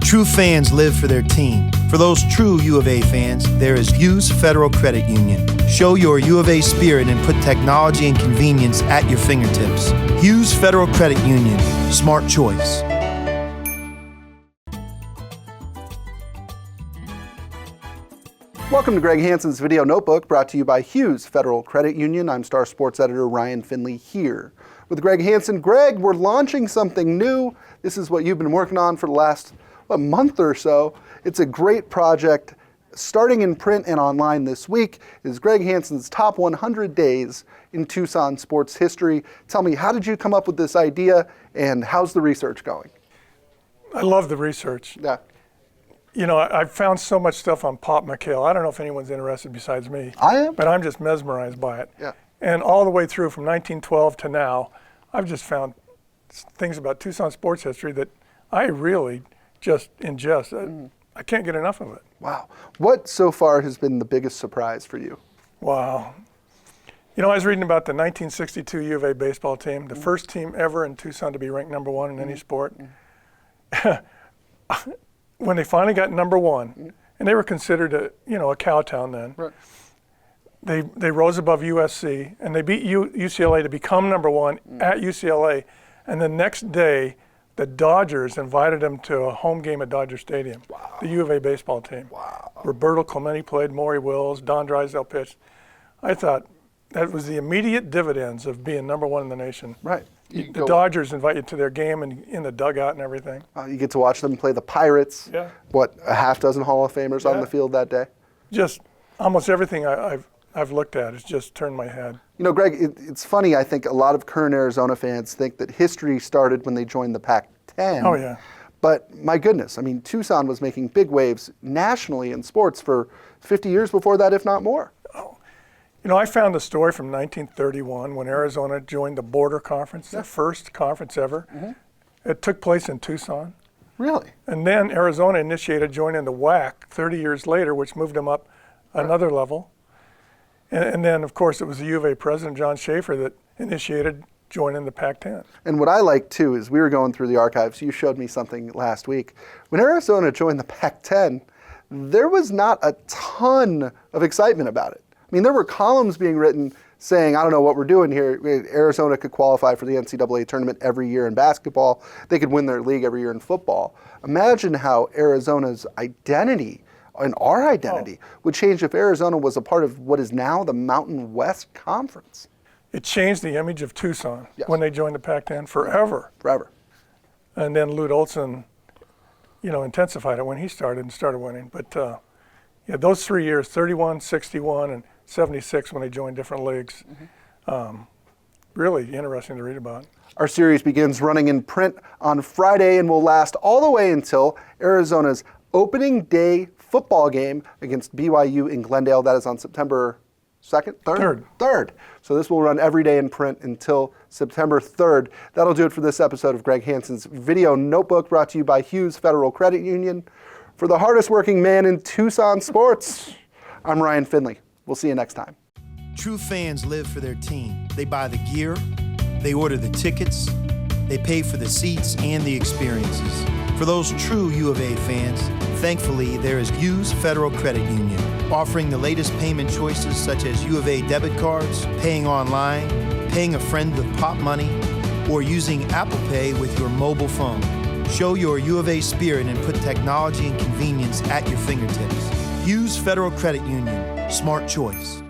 True fans live for their team. For those true U of A fans, there is Hughes Federal Credit Union. Show your U of A spirit and put technology and convenience at your fingertips. Hughes Federal Credit Union. Smart choice. Welcome to Greg Hansen's Video Notebook, brought to you by Hughes Federal Credit Union. I'm Star Sports Editor Ryan Finley here with Greg Hansen. Greg, we're launching something new. This is what you've been working on for the last month or so. It's a great project starting in print and online this week. It is Greg Hansen's top 100 days in Tucson sports history. Tell me, how did you come up with this idea and how's the research going? I love the research. Yeah. You know, I've found so much stuff on Pop McHale. I don't know if anyone's interested besides me. I am. But I'm just mesmerized by it. Yeah. And all the way through from 1912 to now, I've just found things about Tucson sports history that I really just ingest. I can't get enough of it. Wow. What so far has been the biggest surprise for you? Wow. You know, I was reading about the 1962 U of A baseball team, the first team ever in Tucson to be ranked number one in any sport. When they finally got number one, and they were considered a cow town then, Right. they rose above USC, and they beat UCLA to become number one at UCLA. And the next day, the Dodgers invited them to a home game at Dodger Stadium. Wow. The U of A baseball team. Wow. Roberto Clemente played, Maury Wills, Don Drysdale pitched. I thought that was the immediate dividends of being number one in the nation. Right. The Dodgers invite you to their game and in the dugout and everything. You get to watch them play the Pirates. Yeah. What, a half dozen Hall of Famers on the field that day? Just almost everything I've looked at has just turned my head. You know, Greg, it's funny. I think a lot of current Arizona fans think that history started when they joined the Pac-10. Oh, yeah. But my goodness, I mean, Tucson was making big waves nationally in sports for 50 years before that, if not more. You know, I found the story from 1931 when Arizona joined the Border Conference, the first conference ever. It took place in Tucson. Really? And then Arizona initiated joining the WAC 30 years later, which moved them up another level. And then, of course, it was the U of A president, John Schaefer, that initiated joining the Pac-10. And what I like, too, is we were going through the archives. You showed me something last week. When Arizona joined the Pac-10, there was not a ton of excitement about it. I mean, there were columns being written saying, I don't know what we're doing here. Arizona could qualify for the NCAA tournament every year in basketball. They could win their league every year in football. Imagine how Arizona's identity and our identity would change if Arizona was a part of what is now the Mountain West Conference. It changed the image of Tucson when they joined the Pac-10 forever. Forever. And then Lute Olson, intensified it when he started and started winning. But those 3 years, 31, 61, and 76 when they joined different leagues. Really interesting to read about. Our series begins running in print on Friday and will last all the way until Arizona's opening day football game against BYU in Glendale. That is on September 2nd? 3rd? 3rd. So this will run every day in print until September 3rd. That'll do it for this episode of Greg Hansen's Video Notebook, brought to you by Hughes Federal Credit Union. For the hardest working man in Tucson sports, I'm Ryan Finley. We'll see you next time. True fans live for their team. They buy the gear, they order the tickets, they pay for the seats and the experiences. For those true U of A fans, thankfully there is Hughes Federal Credit Union, offering the latest payment choices such as U of A debit cards, paying online, paying a friend with Pop Money, or using Apple Pay with your mobile phone. Show your U of A spirit and put technology and convenience at your fingertips. Hughes Federal Credit Union. Smart choice.